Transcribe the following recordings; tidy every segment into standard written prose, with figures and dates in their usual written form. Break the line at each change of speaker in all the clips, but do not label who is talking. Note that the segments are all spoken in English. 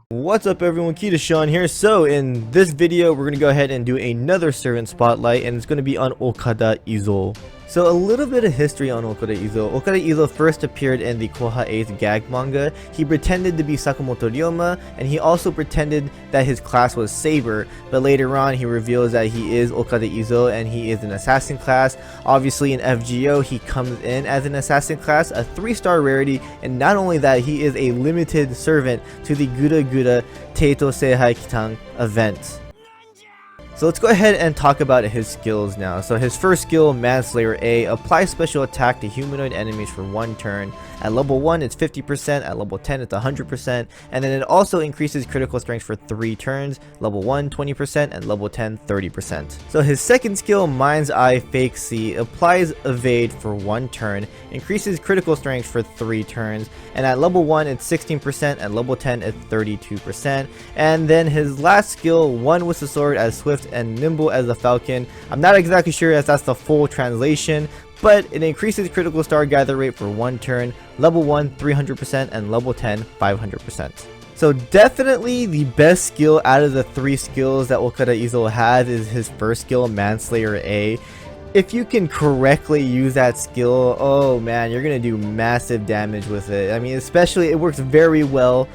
What's up everyone, KitaSean here. So in this video we're going to go ahead and do another servant spotlight, and it's going to be on Okada Izo. So a little bit of history on Okada Izo. Okada Izo first appeared in the Koha 8 gag manga. He pretended to be Sakamoto Ryoma, and he also pretended that his class was Saber, but later on he reveals that he is Okada Izo and he is an assassin class. Obviously in FGO he comes in as an assassin class, a 3-star rarity, and not only that, he is a limited servant to the Gura Gura Teito Seihai Kitang event. So let's go ahead and talk about his skills now. So his first skill, Manslayer A, applies special attack to humanoid enemies for 1 turn. At level 1 it's 50%, at level 10 it's 100%, and then it also increases critical strength for 3 turns, level 1 20%, and level 10 30%. So his second skill, Mind's Eye Fake C, applies evade for 1 turn, increases critical strength for 3 turns, and at level 1 it's 16%, at level 10 it's 32%. And then his last skill, One with the Sword as Swift and Nimble as a Falcon. I'm not exactly sure if that's the full translation, but it increases critical star gather rate for 1 turn, level 1 300%, and level 10 500%. So definitely the best skill out of the 3 skills that Okada Izo has is his first skill, Manslayer A. If you can correctly use that skill, oh man, you're gonna do massive damage with it. I mean, especially it works very well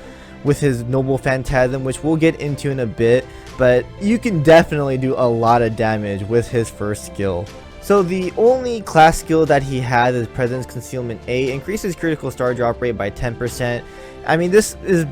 with his Noble Phantasm, which we'll get into in a bit, but you can definitely do a lot of damage with his first skill. So the only class skill that he has is Presence Concealment A, increases critical star drop rate by 10%. I mean, this is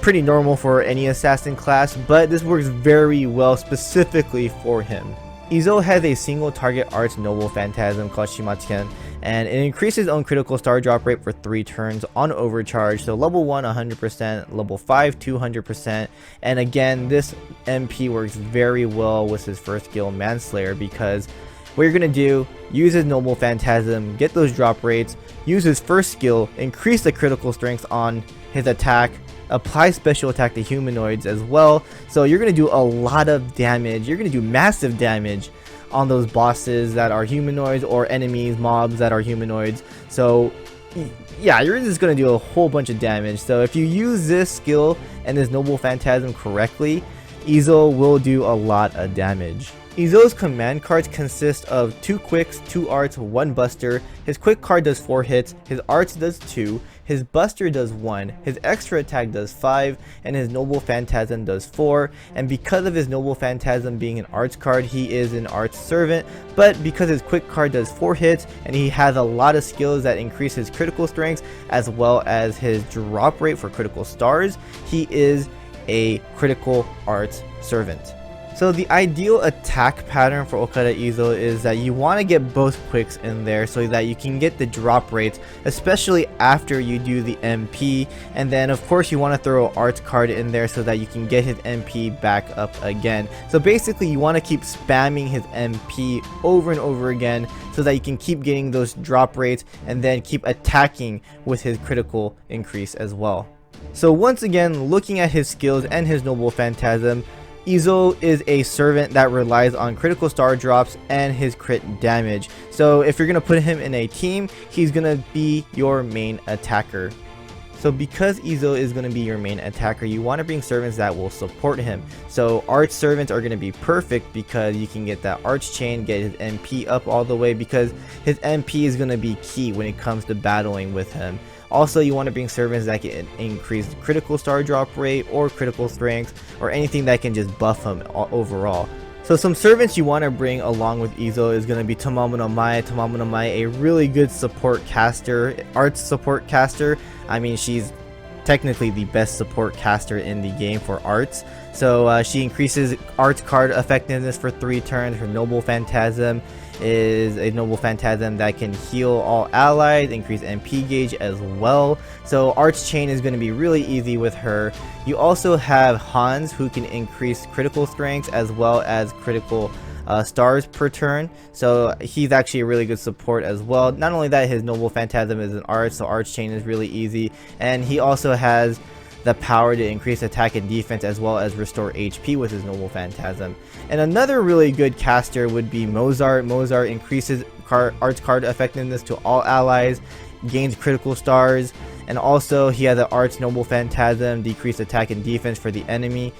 pretty normal for any assassin class, but this works very well specifically for him. Izo has a single target arts Noble Phantasm called Shimatsuken, and it increases own critical star drop rate for 3 turns on overcharge. So level 1 100%, level 5 200%, and again this MP works very well with his first skill, Manslayer, because what you're gonna do, use his Noble Phantasm, get those drop rates, use his first skill, increase the critical strength on his attack, apply special attack to humanoids as well. So you're gonna do a lot of damage. You're gonna do massive damage on those bosses that are humanoids, or enemies, mobs that are humanoids. So yeah, you're just gonna do a whole bunch of damage. So if you use this skill and this Noble Phantasm correctly, Izo will do a lot of damage. Izo's command cards consist of 2 quicks, 2 arts, 1 buster. His quick card does 4 hits, his arts does 2, his buster does 1, his extra attack does 5, and his Noble Phantasm does 4. And because of his Noble Phantasm being an arts card, he is an arts servant, but because his quick card does 4 hits and he has a lot of skills that increase his critical strength as well as his drop rate for critical stars, he is a critical arts servant. So the ideal attack pattern for Okada Izo is that you want to get both quicks in there so that you can get the drop rates, especially after you do the MP, and then of course you want to throw an arts card in there so that you can get his MP back up again. So basically you want to keep spamming his MP over and over again so that you can keep getting those drop rates and then keep attacking with his critical increase as well. So once again, looking at his skills and his Noble Phantasm, Izo is a servant that relies on critical star drops and his crit damage. So if you're going to put him in a team, he's going to be your main attacker. So because Izo is going to be your main attacker, you want to bring servants that will support him. So arch servants are going to be perfect because you can get that arch chain, get his MP up all the way, because his MP is going to be key when it comes to battling with him. Also, you want to bring servants that can increase critical star drop rate or critical strength, or anything that can just buff him overall. So some servants you want to bring along with Izo is going to be Tamamo no Mae. Tamamo no Mae, a really good support caster, arts support caster. I mean, she's technically the best support caster in the game for arts. So she increases arts card effectiveness for 3 turns. Her Noble Phantasm is a Noble Phantasm that can heal all allies, increase MP gauge as well. So Arch Chain is going to be really easy with her. You also have Hans, who can increase critical strength as well as critical stars per turn. So he's actually a really good support as well. Not only that, his Noble Phantasm is an arch, so Arch Chain is really easy. And he also has the power to increase attack and defense as well as restore HP with his Noble Phantasm. And another really good caster would be Mozart. Mozart increases arts card effectiveness to all allies, gains critical stars, And also he has an Arch Noble Phantasm, decreased attack and defense for the enemy.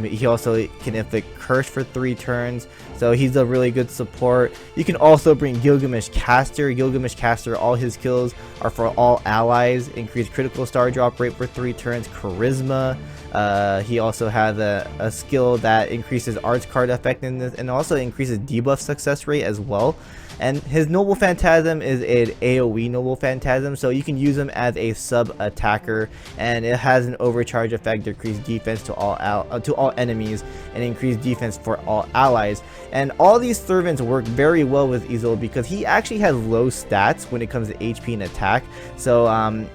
He also can inflict curse for 3 turns, so he's a really good support. You can also bring Gilgamesh Caster. Gilgamesh Caster, all his kills are for all allies, increase critical star drop rate for 3 turns, charisma. He also has a skill that increases arts card effectiveness and also increases debuff success rate as well. And his Noble Phantasm is an AoE Noble Phantasm, so you can use him as a sub attacker, and it has an overcharge effect, decrease defense to all enemies and increase defense for all allies. And all these servants work very well with Izo because he actually has low stats when it comes to HP and attack, so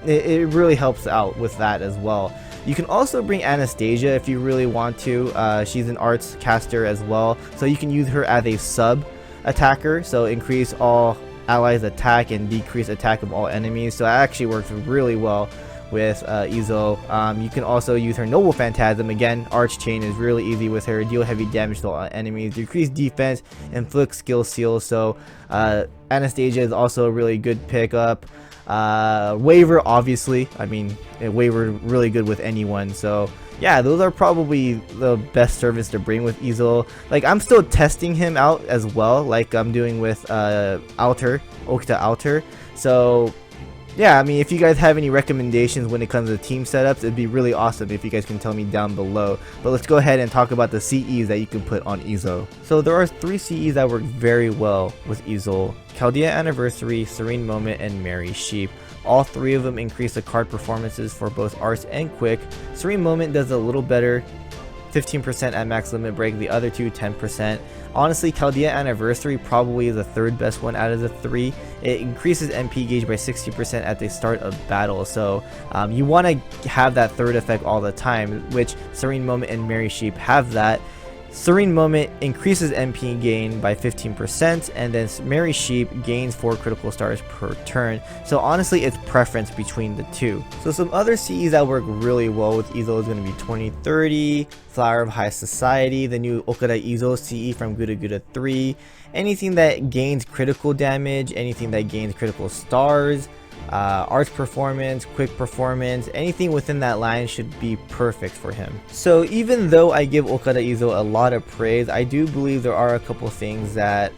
it really helps out with that as well. You can also bring Anastasia if you really want to. She's an arts caster as well, so you can use her as a sub attacker, so increase all allies attack and decrease attack of all enemies. So that actually works really well with Izo. You can also use her Noble Phantasm. Again, Arch Chain is really easy with her. Deal heavy damage to all enemies, decrease defense, inflict skill seal. So Anastasia is also a really good pickup. Waver, obviously, I mean, Waver really good with anyone, so yeah, those are probably the best servants to bring with Izo. Like, I'm still testing him out as well, like I'm doing with Okada Izo. So yeah, I mean, if you guys have any recommendations when it comes to team setups, it'd be really awesome if you guys can tell me down below. But let's go ahead and talk about the CEs that you can put on Izo. So there are 3 CEs that work very well with Izo: Chaldea Anniversary, Serene Moment, and Merry Sheep. All 3 of them increase the card performances for both Arts and Quick. Serene Moment does a little better, 15% at max limit break, the other 2 10%. Honestly, Chaldea Anniversary probably is the 3rd best one out of the 3. It increases MP gauge by 60% at the start of battle, so you want to have that 3rd effect all the time, which Serene Moment and Merry Sheep have that. Serene Moment increases MP gain by 15%, and then Merry Sheep gains 4 critical stars per turn. So honestly, it's preference between the 2. So some other CEs that work really well with Izo is going to be 2030, Flower of High Society, the new Okada Izo CE from Guda Guda 3, anything that gains critical damage, anything that gains critical stars, Arts Performance, Quick Performance, anything within that line should be perfect for him. So even though I give Okada Izo a lot of praise, I do believe there are a couple things that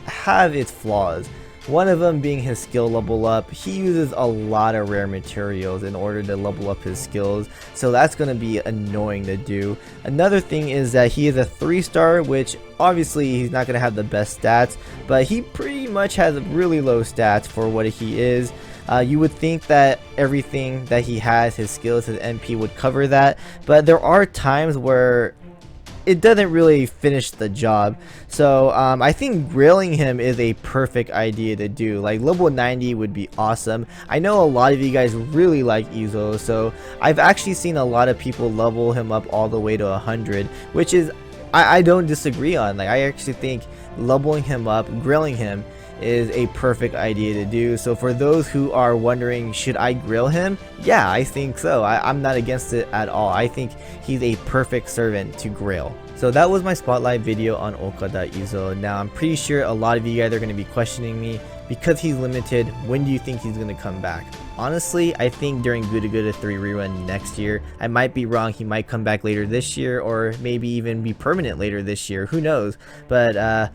have its flaws. One of them being his skill level up. He uses a lot of rare materials in order to level up his skills, so that's going to be annoying to do. Another thing is that he is a 3-star, which obviously he's not going to have the best stats, but he pretty much has really low stats for what he is. You would think that everything that he has, his skills, his MP would cover that, but there are times where it doesn't really finish the job. So I think grailing him is a perfect idea to do. Like, level 90 would be awesome. I know a lot of you guys really like Izo, so I've actually seen a lot of people level him up all the way to 100, which is I don't disagree on. Like, I actually think leveling him up, grailing him, is a perfect idea to do. So for those who are wondering, should I grill him? Yeah, I think so. I'm not against it at all. I think he's a perfect servant to grill. So that was my spotlight video on Okada Izo. Now I'm pretty sure a lot of you guys are going to be questioning me, because he's limited, when do you think he's going to come back? Honestly, I think during Guda Guda 3 rerun next year. I might be wrong, he might come back later this year, or maybe even be permanent later this year, who knows. But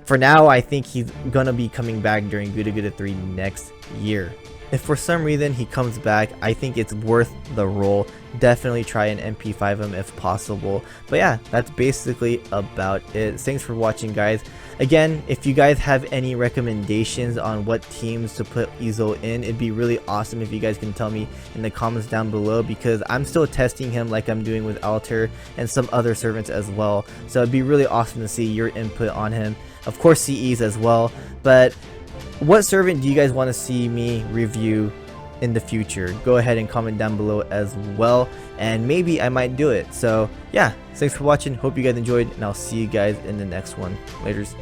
for now, I think he's gonna be coming back during Guda Guda 3 next year. If for some reason he comes back, I think it's worth the role. Definitely try and MP5 him if possible. But yeah, that's basically about it. Thanks for watching, guys. Again, if you guys have any recommendations on what teams to put Izo in, it'd be really awesome if you guys can tell me in the comments down below, because I'm still testing him like I'm doing with Alter and some other servants as well. So it'd be really awesome to see your input on him. Of course, CEs as well. But what servant do you guys want to see me review in the future? Go ahead and comment down below as well, and maybe I might do it. So yeah, thanks for watching, hope you guys enjoyed, and I'll see you guys in the next one. Laters.